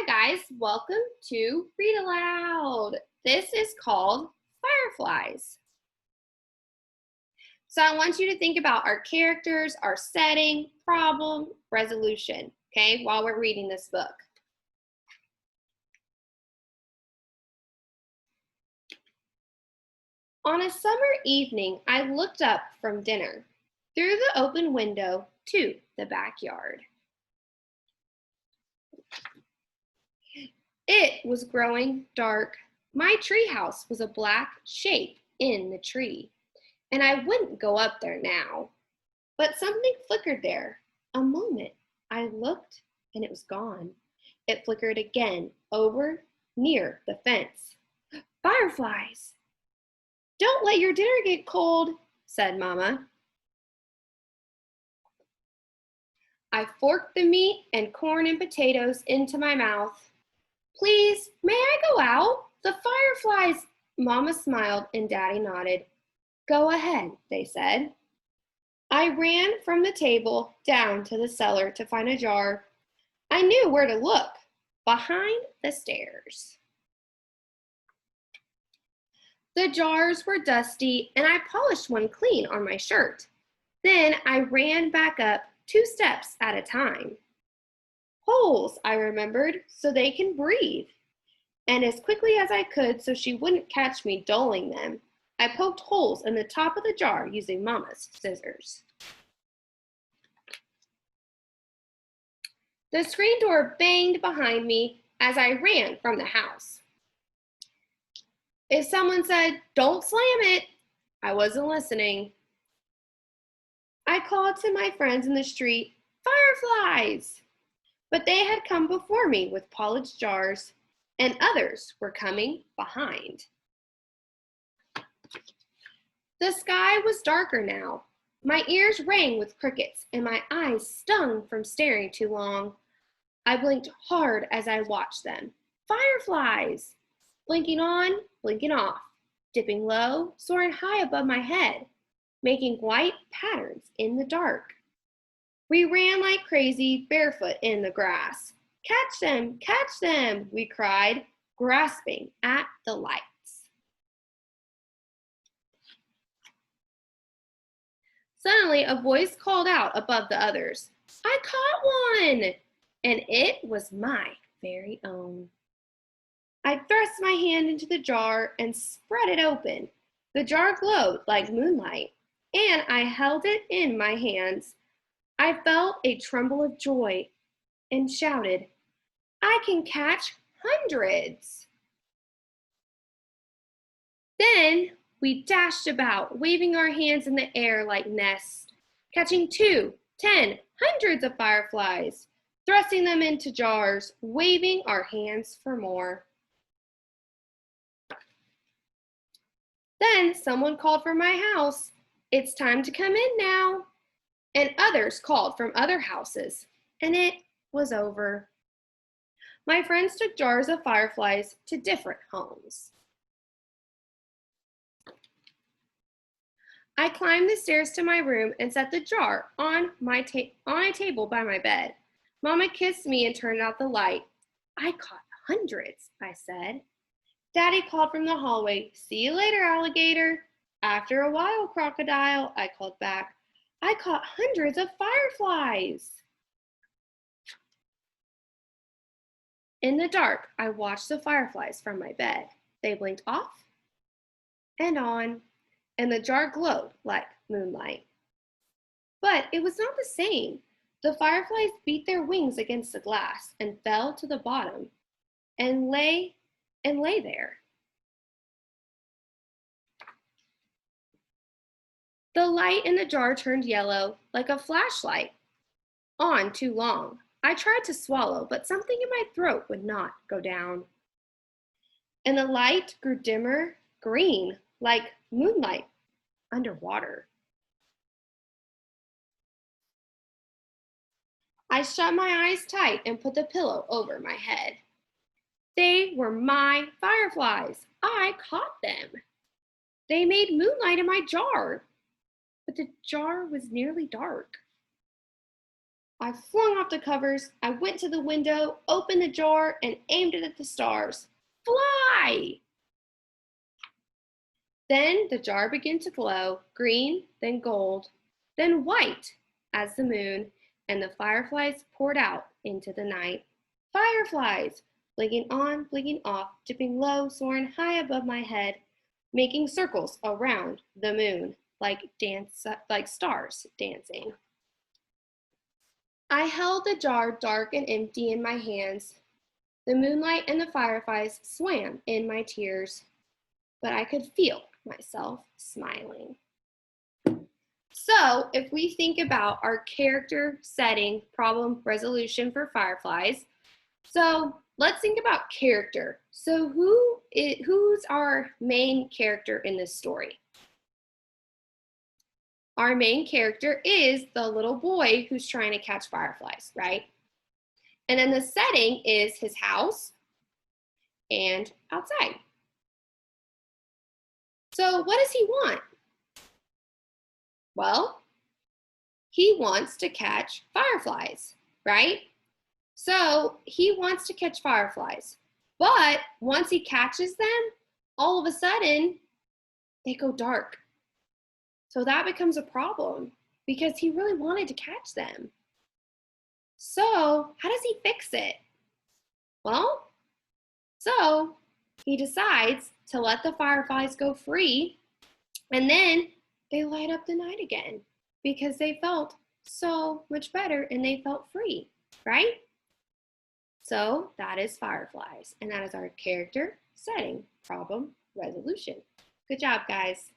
Hi guys, welcome to Read Aloud. This is called Fireflies. So I want you to think about our characters, our setting, problem, resolution, okay, while we're reading this book. On a summer evening, I looked up from dinner through the open window to the backyard. It was growing dark. My treehouse was a black shape in the tree, and I wouldn't go up there now. But something flickered there. A moment. I looked, and it was gone. It flickered again, over near the fence. Fireflies! Don't let your dinner get cold, said Mama. I forked the meat and corn and potatoes into my mouth. Please, may I go out? The fireflies. Mama smiled and Daddy nodded. Go ahead, they said. I ran from the table down to the cellar to find a jar. I knew where to look, behind the stairs. The jars were dusty and I polished one clean on my shirt. Then I ran back up 2 steps at a time. Holes, I remembered, so they can breathe. And as quickly as I could so she wouldn't catch me doling them, I poked holes in the top of the jar using Mama's scissors. The screen door banged behind me as I ran from the house. If someone said, "Don't slam it," I wasn't listening. I called to my friends in the street, "Fireflies!" But they had come before me with polished jars, and others were coming behind. The sky was darker now. My ears rang with crickets, and my eyes stung from staring too long. I blinked hard as I watched them. Fireflies! Blinking on, blinking off, dipping low, soaring high above my head, making white patterns in the dark. We ran like crazy, barefoot in the grass. Catch them, we cried, grasping at the lights. Suddenly, a voice called out above the others, I caught one! And it was my very own. I thrust my hand into the jar and spread it open. The jar glowed like moonlight, and I held it in my hands. I felt a tremble of joy and shouted, I can catch hundreds. Then we dashed about, waving our hands in the air like nests, catching 2, 10, hundreds of fireflies, thrusting them into jars, waving our hands for more. Then someone called from my house, It's time to come in now. And others called from other houses, and it was over. My friends took jars of fireflies to different homes. I climbed the stairs to my room and set the jar on a table by my bed. Mama kissed me and turned out the light. I caught hundreds, I said. Daddy called from the hallway, See you later, alligator. After a while, crocodile, I called back. I caught hundreds of fireflies. In the dark, I watched the fireflies from my bed. They blinked off and on, and the jar glowed like moonlight. But it was not the same. The fireflies beat their wings against the glass and fell to the bottom and lay there. The light in the jar turned yellow like a flashlight on too long. I tried to swallow, but something in my throat would not go down. And the light grew dimmer, green, like moonlight underwater. I shut my eyes tight and put the pillow over my head. They were my fireflies. I caught them. They made moonlight in my jar, but the jar was nearly dark. I flung off the covers. I went to the window, opened the jar, and aimed it at the stars. Fly! Then the jar began to glow, green, then gold, then white as the moon, and the fireflies poured out into the night. Fireflies! Blinking on, blinking off, dipping low, soaring high above my head, making circles around the moon like stars dancing. I held the jar dark and empty in my hands. The moonlight and the fireflies swam in my tears, but I could feel myself smiling. So, if we think about our character setting problem resolution for Fireflies, so let's think about character. So, who's our main character in this story? Our main character is the little boy who's trying to catch fireflies, right? And then the setting is his house and outside. So what does he want? Well, he wants to catch fireflies, right? So he wants to catch fireflies. But once he catches them, all of a sudden, they go dark. So that becomes a problem because he really wanted to catch them. So how does he fix it? Well, so he decides to let the fireflies go free, and then they light up the night again because they felt so much better and they felt free, right? So that is Fireflies, and that is our character setting problem resolution. Good job, guys.